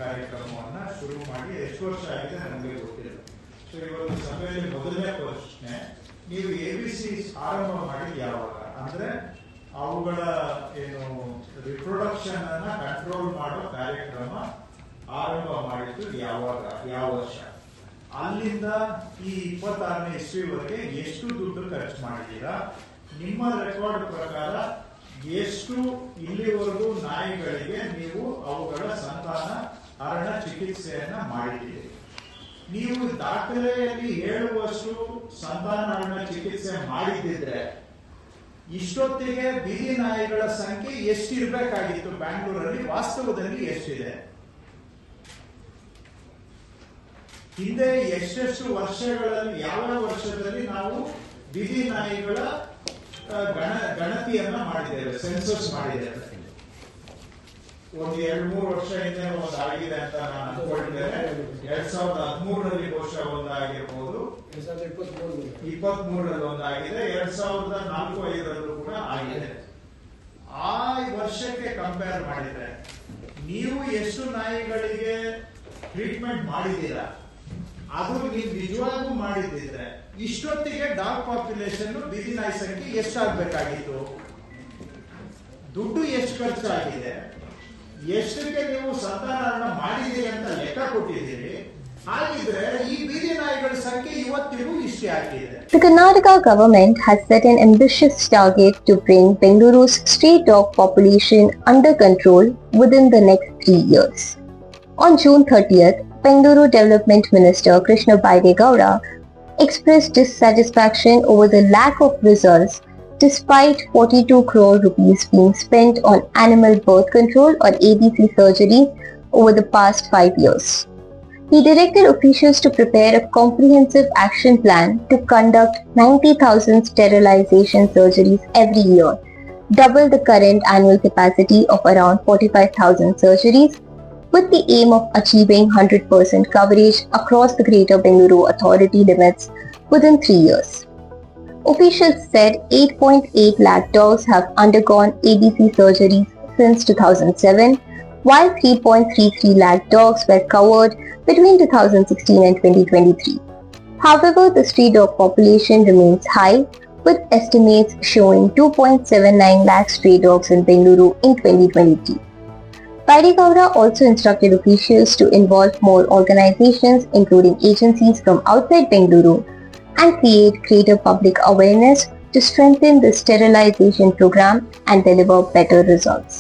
ಕಾರ್ಯಕ್ರಮವನ್ನು ಶುರು ಮಾಡಿ ಎಷ್ಟು ವರ್ಷ ಆಗಿದೆ ನಮಗೆ ಗೊತ್ತಿಲ್ಲ. ಸೊ ಇವತ್ತು ಸಭೆಯಲ್ಲಿ ಮೊದಲನೇ ಪ್ರಶ್ನೆ, ನೀವು ABC ಆರಂಭ ಮಾಡಿದ ಯಾವಾಗ? ಅಂದ್ರೆ ಅವುಗಳ ಏನು ರಿಪ್ರೊಡಕ್ಷನ್ ಅನ್ನ ಕಂಟ್ರೋಲ್ ಮಾಡೋ ಕಾರ್ಯಕ್ರಮ ಆರಂಭ ಮಾಡಿದ್ದು ಯಾವಾಗ, ಯಾವ ವರ್ಷ? ಅಲ್ಲಿಂದ ಈ 26ನೇ ಇಸ್ವಿವರೆಗೆ ಎಷ್ಟು ದುಡ್ಡು ಖರ್ಚು ಮಾಡಿದ್ದೀರಾ? ನಿಮ್ಮ ರೆಕಾರ್ಡ್ ಪ್ರಕಾರ ಎಷ್ಟು ಇಲ್ಲಿವರೆಗೂ ನಾಯಿಗಳಿಗೆ ನೀವು ಅವುಗಳ ಸಂತಾನ ಹರಣ ಚಿಕಿತ್ಸೆಯನ್ನ ಮಾಡಿದ್ದೀರಿ? ನೀವು ದಾಖಲೆಯಲ್ಲಿ ಹೇಳುವಷ್ಟು ಸಂತಾನ ಹರಣ ಚಿಕಿತ್ಸೆ ಮಾಡಿದ್ದಿದ್ರೆ ಇಷ್ಟೊತ್ತಿಗೆ ಬೀದಿ ನಾಯಿಗಳ ಸಂಖ್ಯೆ ಎಷ್ಟಿರ್ಬೇಕಾಗಿತ್ತು ಬ್ಯಾಂಗ್ಳೂರಲ್ಲಿ? ವಾಸ್ತವದಲ್ಲಿ ಎಷ್ಟಿದೆ? ಹಿಂದೆ ಎಷ್ಟೆಷ್ಟು ವರ್ಷಗಳಲ್ಲಿ, ಯಾವ ವರ್ಷದಲ್ಲಿ ನಾವು ಬೀದಿ ನಾಯಿಗಳ ಗಣತಿಯನ್ನ ಮಾಡಿದ್ದೇವೆ, ಸೆನ್ಸಸ್ ಮಾಡಿದ್ದೇವೆ? ಒಂದು 2-3 ವರ್ಷ ಹಿಂದೆ ಒಂದು ಆಗಿದೆ ಅಂತ ನಾನು ಅನ್ಕೊಳ್ತೇನೆ. 2013ರಲ್ಲಿ ಬಹುಶಃ ಒಂದಾಗಿರ್ಬೋದು, 2023ರಲ್ಲಿ ಒಂದಾಗಿದೆ, 2004-05ರಲ್ಲೂ ಕೂಡ ಆಗಿದೆ. ಆ ವರ್ಷಕ್ಕೆ ಕಂಪೇರ್ ಮಾಡಿದ್ರೆ ನೀವು ಎಷ್ಟು ನಾಯಿಗಳಿಗೆ ಟ್ರೀಟ್ಮೆಂಟ್ ಮಾಡಿದ್ದೀರಾ? ಅದು ನೀವು ನಿಜವಾಗೂ ಮಾಡಿದ್ರೆ ಇಷ್ಟೊತ್ತಿಗೆ ಡಾಗ್ ಪಾಪ್ಯುಲೇಷನ್, ಬೀದಿ ನಾಯಿ ಸಂಖ್ಯೆ ಎಷ್ಟಾಗಬೇಕಾಗಿತ್ತು? ದುಡ್ಡು ಎಷ್ಟು ಖರ್ಚಾಗಿದೆ? ಎಷ್ಟಕ್ಕೆ ನೀವು ಸಂತಾನ ಮಾಡಿದ್ದೀರಿ ಅಂತ ಲೆಕ್ಕ ಕೊಟ್ಟಿದ್ದೀರಿ? ಹಾಗಿದ್ರೆ ಈ ಬೀದಿ ನಾಯಿಗಳ ಸಂಖ್ಯೆ ಇವತ್ತಿಗೂ ಇಷ್ಟೇ ಆಗಿದೆ. The Karnataka government has set an ambitious target to bring Bengaluru's stray dog population under control within the next 3 years. On June 30th, Bengaluru Development Minister Krishna Gowda expressed dissatisfaction over the lack of results despite 42 crore rupees being spent on animal birth control or ABC surgeries over the past 5 years. He directed officials to prepare a comprehensive action plan to conduct 90,000 sterilization surgeries every year, double the current annual capacity of around 45,000 surgeries, with the aim of achieving 100% coverage across the Greater Bengaluru Authority limits within 3 years. Officials said 8.8 lakh dogs have undergone ABC surgeries since 2007, while 3.33 lakh dogs were covered between 2016 and 2023. However, the stray dog population remains high, with estimates showing 2.79 lakh stray dogs in Bengaluru in 2023. Gowda also instructed officials to involve more organizations, including agencies from outside Bengaluru, and create greater public awareness to strengthen the sterilization program and deliver better results.